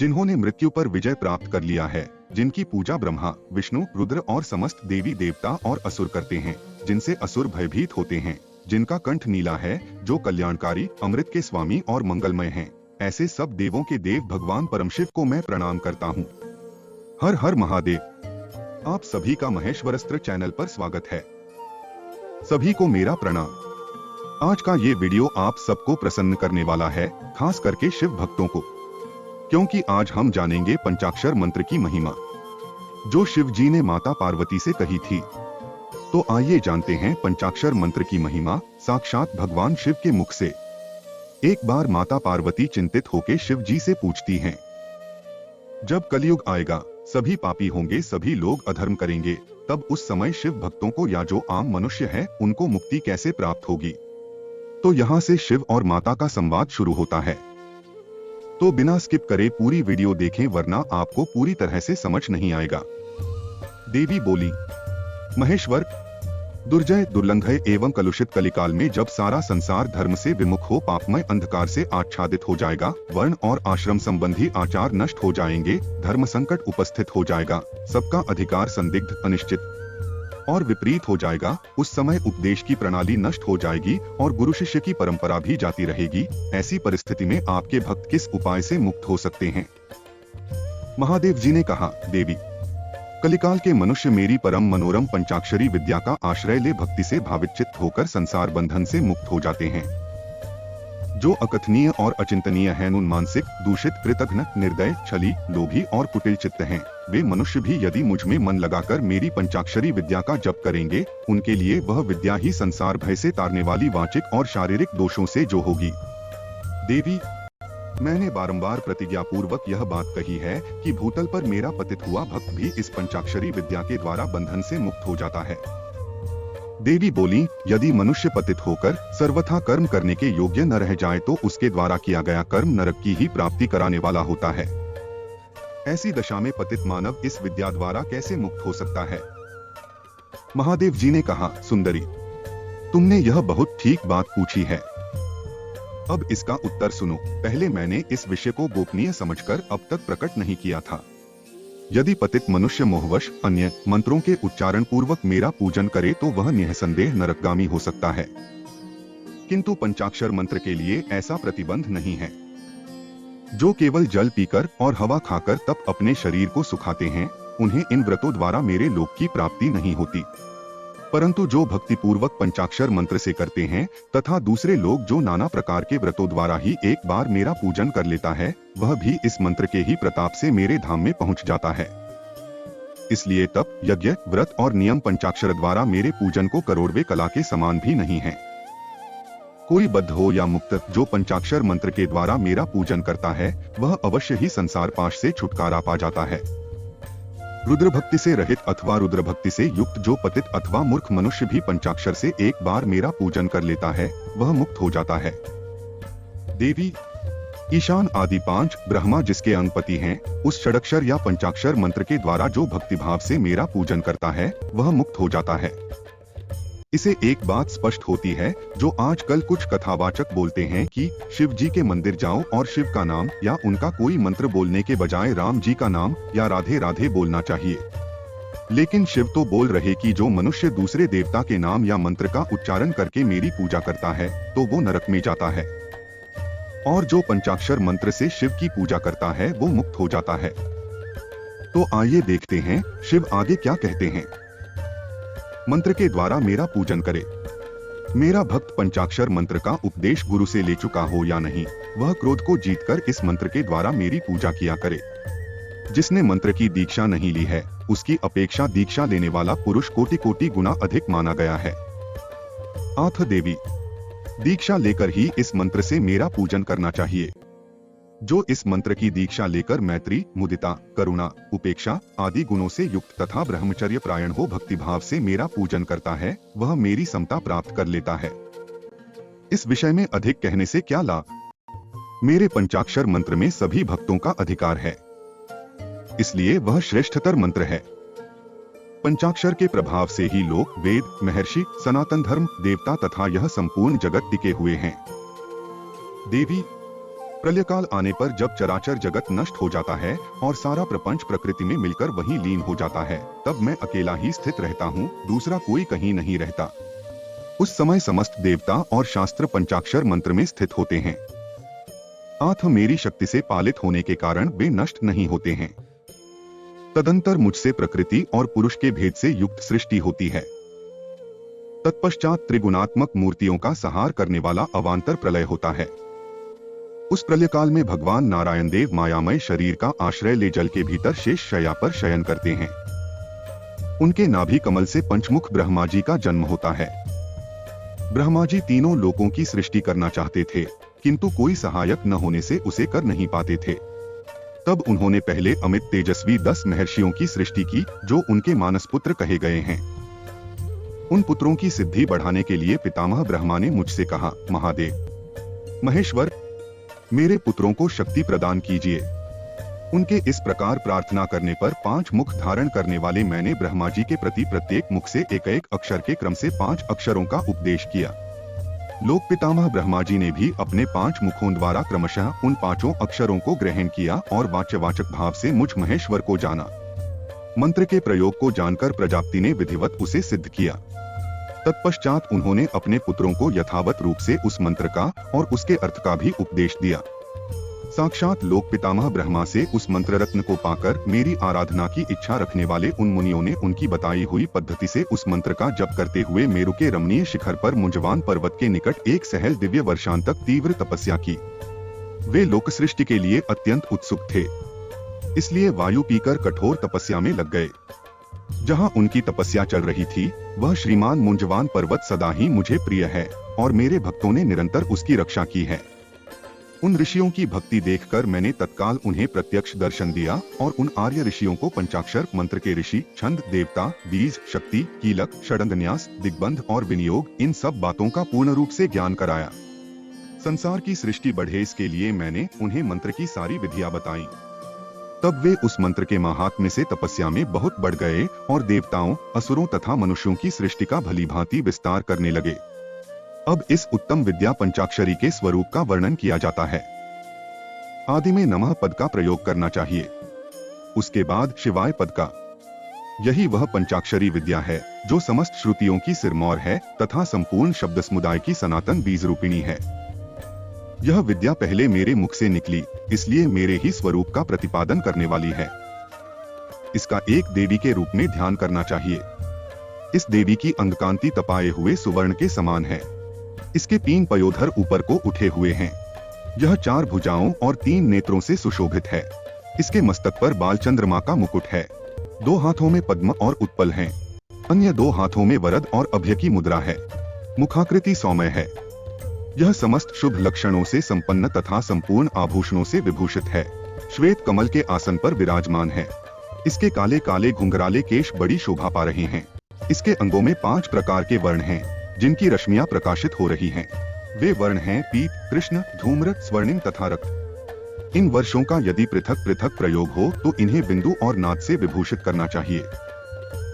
जिन्होंने मृत्यु पर विजय प्राप्त कर लिया है, जिनकी पूजा ब्रह्मा, विष्णु, रुद्र और समस्त देवी देवता और असुर करते हैं, जिनसे असुर भयभीत होते हैं, जिनका कंठ नीला है, जो कल्याणकारी, अमृत के स्वामी और मंगलमय हैं, ऐसे सब देवों के देव भगवान परमशिव को मैं प्रणाम करता हूँ। हर हर महादेव। आप सभी का महेश्वरस्त्र चैनल पर स्वागत है। सभी को मेरा प्रणाम। आज का ये वीडियो आप सबको प्रसन्न करने वाला है, खास करके शिव भक्तों को, क्योंकि आज हम जानेंगे पंचाक्षर मंत्र की महिमा, जो शिव जी ने माता पार्वती से कही थी। तो आइए जानते हैं पंचाक्षर मंत्र की महिमा साक्षात भगवान शिव के मुख से। एक बार माता पार्वती चिंतित होकर शिव जी से पूछती हैं, जब कलयुग आएगा, सभी पापी होंगे, सभी लोग अधर्म करेंगे, तब उस समय शिव भक्तों को या जो आम मनुष्य है उनको मुक्ति कैसे प्राप्त होगी। तो यहाँ से शिव और माता का संवाद शुरू होता है। तो बिना स्किप करे पूरी वीडियो देखें, वरना आपको पूरी तरह से समझ नहीं आएगा। देवी बोली, महेश्वर, दुर्जय, दुर्लंघय एवं कलुषित कलिकाल में जब सारा संसार धर्म से विमुख हो पापमय अंधकार से आच्छादित हो जाएगा, वर्ण और आश्रम संबंधी आचार नष्ट हो जाएंगे, धर्म संकट उपस्थित हो जाएगा, सबका अधिकार संदिग्ध, अनिश्चित और विपरीत हो जाएगा, उस समय उपदेश की प्रणाली नष्ट हो जाएगी और गुरु शिष्य की परंपरा भी जाती रहेगी। ऐसी परिस्थिति में आपके भक्त किस उपाय से मुक्त हो सकते हैं? महादेव जी ने कहा, देवी, कलिकाल के मनुष्य मेरी परम मनोरम पंचाक्षरी विद्या का आश्रय ले भक्ति से भावित चित्त होकर संसार बंधन से मुक्त हो जाते हैं। जो अकथनीय और अचिंतनीय हैं, उन मानसिक, दूषित, कृतघ्न, निर्दय, छली, लोभी और कुटिल चित्त हैं, वे मनुष्य भी यदि मुझ में मन लगाकर मेरी पंचाक्षरी विद्या का जप करेंगे, उनके लिए वह विद्या ही संसार भय से तारने वाली वाचिक और शारीरिक दोषों से जो होगी। देवी, मैंने बारंबार प्रतिज्ञा पूर्वक यह बात कही है कि भूतल पर मेरा पतित हुआ भक्त भी इस पंचाक्षरी विद्या के द्वारा बंधन से मुक्त हो जाता है। देवी बोली, यदि मनुष्य पतित होकर सर्वथा कर्म करने के योग्य न रह जाए तो उसके द्वारा किया गया कर्म नरक की ही प्राप्ति कराने वाला होता है। ऐसी दशा में पतित मानव इस विद्या द्वारा कैसे मुक्त हो सकता है? महादेव जी ने कहा, सुंदरी, तुमने यह बहुत ठीक बात पूछी है। अब इसका उत्तर सुनो। पहले मैंने इस विषय को गोपनीय समझकर अब तक प्रकट नहीं किया था। यदि पतित मनुष्य मोहवश अन्य मंत्रों के उच्चारण पूर्वक मेरा पूजन करे तो वह निःसंदेह नरकगामी हो सकता है, किंतु पंचाक्षर मंत्र के लिए ऐसा प्रतिबंध नहीं है। जो केवल जल पीकर और हवा खाकर तप अपने शरीर को सुखाते हैं, उन्हें इन व्रतों द्वारा मेरे लोक की प्राप्ति नहीं होती, परंतु जो भक्ति पूर्वक पंचाक्षर मंत्र से करते हैं तथा दूसरे लोग जो नाना प्रकार के व्रतों द्वारा ही एक बार मेरा पूजन कर लेता है, वह भी इस मंत्र के ही प्रताप से मेरे धाम में पहुंच जाता है। इसलिए तप, यज्ञ, व्रत और नियम पंचाक्षर द्वारा मेरे पूजन को करोड़वे कला के समान भी नहीं है। कोई बद्ध हो या मुक्त, जो पंचाक्षर मंत्र के द्वारा मेरा पूजन करता है, वह अवश्य ही संसार पाश से छुटकारा पा जाता है। रुद्र भक्ति से रहित अथवा रुद्र भक्ति से युक्त जो पतित अथवा मूर्ख मनुष्य भी पंचाक्षर से एक बार मेरा पूजन कर लेता है, वह मुक्त हो जाता है। देवी, ईशान आदि पांच ब्रह्मा जिसके अंगपति हैं, उस षडक्षर या पंचाक्षर मंत्र के द्वारा जो भक्तिभाव से मेरा पूजन करता है, वह मुक्त हो जाता है। इसे एक बात स्पष्ट होती है, जो आजकल कुछ कथावाचक बोलते हैं कि शिव जी के मंदिर जाओ और शिव का नाम या उनका कोई मंत्र बोलने के बजाय राम जी का नाम या राधे राधे बोलना चाहिए। लेकिन शिव तो बोल रहे कि जो मनुष्य दूसरे देवता के नाम या मंत्र का उच्चारण करके मेरी पूजा करता है, तो वो नरक में जाता है, और जो पंचाक्षर मंत्र से शिव की पूजा करता है वो मुक्त हो जाता है। तो आइए देखते हैं शिव आगे क्या कहते हैं। मंत्र के द्वारा मेरा पूजन करे। मेरा भक्त पंचाक्षर मंत्र का उपदेश गुरु से ले चुका हो या नहीं, वह क्रोध को जीतकर इस मंत्र के द्वारा मेरी पूजा किया करे। जिसने मंत्र की दीक्षा नहीं ली है, उसकी अपेक्षा दीक्षा लेने वाला पुरुष कोटि कोटि गुना अधिक माना गया है। आथ देवी, दीक्षा लेकर ही इस मंत्र से मेरा पूजन करना चाहिए। जो इस मंत्र की दीक्षा लेकर मैत्री, मुदिता, करुणा, उपेक्षा आदि गुणों से युक्त तथा ब्रह्मचर्य प्रायण हो भक्तिभाव से मेरा पूजन करता है, वह मेरी समता प्राप्त कर लेता है। इस विषय में अधिक कहने से क्या लाभ? मेरे पंचाक्षर मंत्र में सभी भक्तों का अधिकार है, इसलिए वह श्रेष्ठतर मंत्र है। पंचाक्षर के प्रभाव से ही लोक, वेद, महर्षि, सनातन धर्म, देवता तथा यह संपूर्ण जगत टिके हुए हैं। देवी, प्रलयकाल आने पर जब चराचर जगत नष्ट हो जाता है और सारा प्रपंच प्रकृति में मिलकर वहीं लीन हो जाता है, तब मैं अकेला ही स्थित रहता हूँ, दूसरा कोई कहीं नहीं रहता। उस समय समस्त देवता और शास्त्र पंचाक्षर मंत्र में स्थित होते हैं। आत्म मेरी शक्ति से पालित होने के कारण वे नष्ट नहीं होते हैं। तदंतर मुझसे प्रकृति और पुरुष के भेद से युक्त सृष्टि होती है। तत्पश्चात त्रिगुणात्मक मूर्तियों का संहार करने वाला अवांतर प्रलय होता है। उस प्रलय काल में भगवान नारायण देव मायामय शरीर का आश्रय ले जल के भीतर शेष शैया पर शयन करते हैं। उनके नाभि कमल से पंचमुख ब्रह्मा जी का जन्म होता है। ब्रह्मा जी तीनों लोकों की सृष्टि करना चाहते थे, किंतु कोई सहायक न होने से उसे कर नहीं पाते थे। तब उन्होंने पहले अमित तेजस्वी 10 महर्षियों की सृष्टि की, जो उनके मानस पुत्र कहे गए हैं। उन पुत्रों की सिद्धि बढ़ाने के लिए पितामह ब्रह्मा ने मुझसे कहा, महादेव महेश्वर, मेरे पुत्रों को शक्ति प्रदान कीजिए। उनके इस प्रकार प्रार्थना करने पर 5 मुख धारण करने वाले मैंने ब्रह्मा जी के प्रति प्रत्येक मुख से एक एक अक्षर के क्रम से 5 अक्षरों का उपदेश किया। लोक पितामह ब्रह्मा जी ने भी अपने 5 मुखों द्वारा क्रमशः उन 5 अक्षरों को ग्रहण किया और वाच्यवाचक भाव से मुझ महेश्वर को जाना। मंत्र के प्रयोग को जानकर प्रजापति ने विधिवत उसे सिद्ध किया। तत्पश्चात उन्होंने अपने पुत्रों को यथावत रूप से उस मंत्र का और उसके अर्थ का भी उपदेश दिया। साक्षात लोक पितामह ब्रह्मा से उस मंत्र रत्न को पाकर मेरी आराधना की इच्छा रखने वाले उन मुनियों ने उनकी बताई हुई पद्धति से उस मंत्र का जप करते हुए मेरु के रमणीय शिखर पर मुंजवान पर्वत के निकट एक सहल दिव्य वर्षांत तक तीव्र तपस्या की। वे लोक सृष्टि के लिए अत्यंत उत्सुक थे, इसलिए वायु पीकर कठोर तपस्या में लग गए। जहां उनकी तपस्या चल रही थी, वह श्रीमान मुंजवान पर्वत सदा ही मुझे प्रिय है और मेरे भक्तों ने निरंतर उसकी रक्षा की है। उन ऋषियों की भक्ति देखकर मैंने तत्काल उन्हें प्रत्यक्ष दर्शन दिया और उन आर्य ऋषियों को पंचाक्षर मंत्र के ऋषि, छंद, देवता, बीज, शक्ति, कीलक, षडंगन्यास, दिग्बंध और विनियोग, इन सब बातों का पूर्ण रूप से ज्ञान कराया। संसार की सृष्टि बढ़े इसके लिए मैंने उन्हें मंत्र की सारी विधियां बताई। तब वे उस मंत्र के महात्म्य से तपस्या में बहुत बढ़ गए और देवताओं, असुरों तथा मनुष्यों की सृष्टि का भलीभांति विस्तार करने लगे। अब इस उत्तम विद्या पंचाक्षरी के स्वरूप का वर्णन किया जाता है। आदि में नमः पद का प्रयोग करना चाहिए, उसके बाद शिवाय पद का। यही वह पंचाक्षरी विद्या है जो समस्त श्रुतियों की सिरमौर है तथा संपूर्ण शब्द समुदाय की सनातन बीज रूपिणी है। यह विद्या पहले मेरे मुख से निकली, इसलिए मेरे ही स्वरूप का प्रतिपादन करने वाली है। इसका एक देवी के रूप में ध्यान करना चाहिए। इस देवी की अंगकांति तपाए हुए सुवर्ण के समान है। इसके 3 पयोधर ऊपर को उठे हुए हैं। यह 4 भुजाओं और 3 नेत्रों से सुशोभित है। इसके मस्तक पर बाल चंद्रमा का मुकुट है। 2 हाथों में पद्म और उत्पल हैं। अन्य 2 हाथों में वरद और अभय की मुद्रा है। मुखाकृति सौम्य है। यह समस्त शुभ लक्षणों से संपन्न तथा संपूर्ण आभूषणों से विभूषित है। श्वेत कमल के आसन पर विराजमान है। इसके काले काले घुंघराले केश बड़ी शोभा पा रहे हैं। इसके अंगों में 5 प्रकार के वर्ण हैं, जिनकी रश्मियां प्रकाशित हो रही हैं। वे वर्ण हैं पीत, कृष्ण, धूम्र, स्वर्णिम तथा रक्त। इन वर्षों का यदि पृथक पृथक प्रयोग हो तो इन्हें बिंदु और नाद से विभूषित करना चाहिए।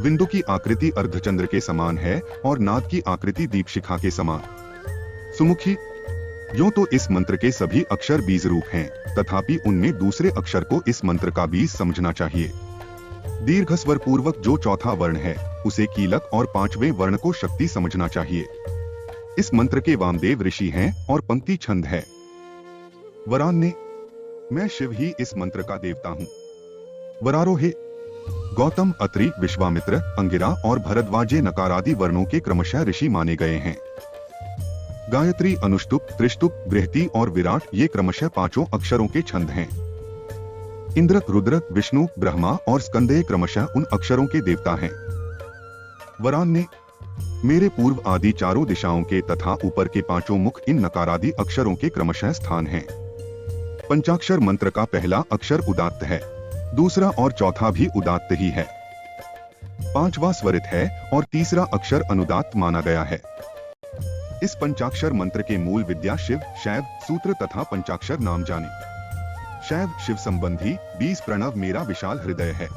बिंदु की आकृति अर्धचंद्र के समान है और नाद की आकृति दीपशिखा के समान। सुमुखी, यूं तो इस मंत्र के सभी अक्षर बीज रूप हैं, तथापि उनमें दूसरे अक्षर को इस मंत्र का बीज समझना चाहिए। दीर्घ स्वर पूर्वक जो चौथा वर्ण है, उसे कीलक और 5वें वर्ण को शक्ति समझना चाहिए। इस मंत्र के वामदेव ऋषि हैं और पंक्ति छंद है। वरान्य, मैं शिव ही इस मंत्र का देवता हूँ। वरारोहे, गौतम, अत्रि, विश्वामित्र, अंगिरा और भरद्वाजे नकारादि वर्णों के क्रमशः ऋषि माने गए हैं। गायत्री, अनुष्टुप, त्रिष्टुप, बृहति और विराट ये क्रमशः 5 अक्षरों के छंद हैं। इंद्र, रुद्र, विष्णु, ब्रह्मा और स्कंदेय क्रमशः उन अक्षरों के देवता हैं। वरान्य, मेरे पूर्व आदि 4 दिशाओं के तथा ऊपर के 5 मुख इन नकारादि अक्षरों के क्रमशः स्थान हैं। पंचाक्षर मंत्र का पहला अक्षर उदात्त है, दूसरा और चौथा भी उदात्त ही है। 5वां स्वरित है और तीसरा अक्षर अनुदात्त माना गया है। इस पंचाक्षर मंत्र के मूल विद्या शिव, शैव, सूत्र तथा पंचाक्षर नाम जाने। शैव शिव संबंधी, 20 प्रणव मेरा विशाल हृदय है।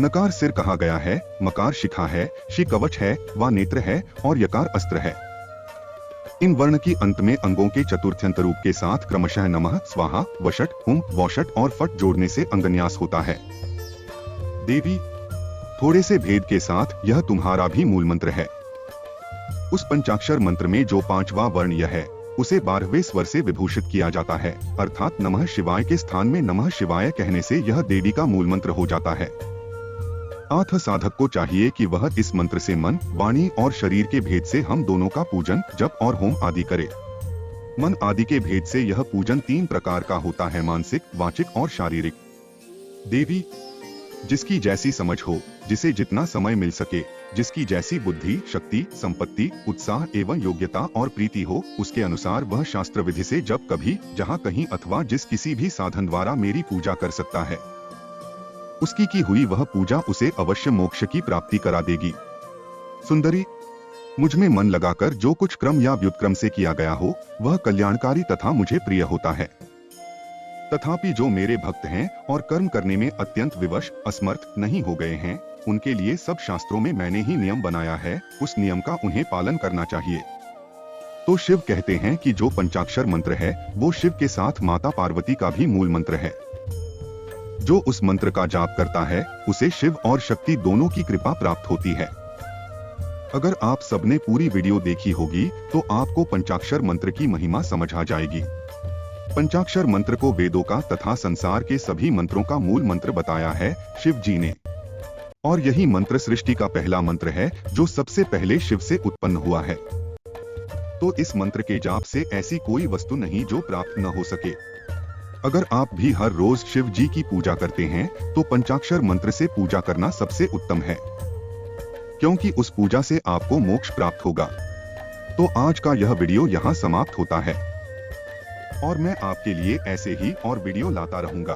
नकार सिर कहा गया है, मकार शिखा है, शि कवच है, वा नेत्र है और यकार अस्त्र है। इन वर्ण की अंत में अंगों के चतुर्थ्यंत रूप के साथ क्रमशः नमः, स्वाहा, वषट, हुम, वौषट और फट जोड़ने से अंगन्यास होता है। देवी, थोड़े से भेद के साथ यह तुम्हारा भी मूल मंत्र है। उस पंचाक्षर मंत्र में जो 5वां वर्ण यह है, उसे 12वें स्वर से विभूषित किया जाता है, अर्थात नमः शिवाय के स्थान में नमः शिवाय कहने से यह देवी का मूल मंत्र हो जाता है। अतः साधक को चाहिए कि वह इस मंत्र से मन, वाणी और शरीर के भेद से हम दोनों का पूजन, जप और होम आदि करे। मन आदि के भेद से यह पूजन 3 प्रकार का होता है, मानसिक, वाचिक और शारीरिक। देवी, जिसकी जैसी समझ हो, जिसे जितना समय मिल सके, जिसकी जैसी बुद्धि, शक्ति, संपत्ति, उत्साह एवं योग्यता और प्रीति हो, उसके अनुसार वह शास्त्र विधि से जब कभी, जहाँ कहीं अथवा जिस किसी भी साधन द्वारा मेरी पूजा कर सकता है। उसकी की हुई वह पूजा उसे अवश्य मोक्ष की प्राप्ति करा देगी। सुंदरी, मुझ में मन लगाकर जो कुछ क्रम या व्युत्क्रम से किया गया हो, वह कल्याणकारी तथा मुझे प्रिय होता है। तथापि जो मेरे भक्त हैं और कर्म करने में अत्यंत विवश, असमर्थ नहीं हो गए हैं, उनके लिए सब शास्त्रों में मैंने ही नियम बनाया है, उस नियम का उन्हें पालन करना चाहिए। तो शिव कहते हैं कि जो पंचाक्षर मंत्र है, वो शिव के साथ माता पार्वती का भी मूल मंत्र है। जो उस मंत्र का जाप करता है, उसे शिव और शक्ति दोनों की कृपा प्राप्त होती है। अगर आप सबने पूरी वीडियो देखी होगी, तो आपको पंचाक्षर मंत्र की महिमा समझ आ जाएगी। पंचाक्षर मंत्र को वेदों का तथा संसार के सभी मंत्रों का मूल मंत्र बताया है शिव जी ने, और यही मंत्र सृष्टि का पहला मंत्र है, जो सबसे पहले शिव से उत्पन्न हुआ है। तो इस मंत्र के जाप से ऐसी कोई वस्तु नहीं जो प्राप्त न हो सके। अगर आप भी हर रोज शिव जी की पूजा करते हैं, तो पंचाक्षर मंत्र से पूजा करना सबसे उत्तम है, क्योंकि उस पूजा से आपको मोक्ष प्राप्त होगा। तो आज का यह वीडियो यहाँ समाप्त होता है, और मैं आपके लिए ऐसे ही और वीडियो लाता रहूंगा।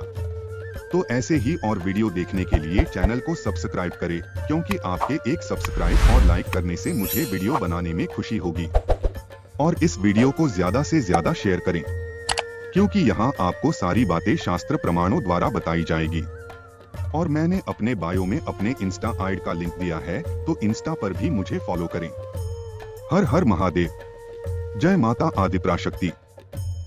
तो ऐसे ही और वीडियो देखने के लिए चैनल को सब्सक्राइब करें, क्योंकि आपके एक सब्सक्राइब और लाइक करने से मुझे वीडियो बनाने में खुशी होगी। और इस वीडियो को ज्यादा से ज्यादा शेयर करें, क्योंकि यहाँ आपको सारी बातें शास्त्र प्रमाणों द्वारा बताई जाएगी। और मैंने अपने बायो में अपने इंस्टा आईडी का लिंक दिया है, तो इंस्टा पर भी मुझे फॉलो करें। हर हर महादेव। जय माता आदिपराशक्ति।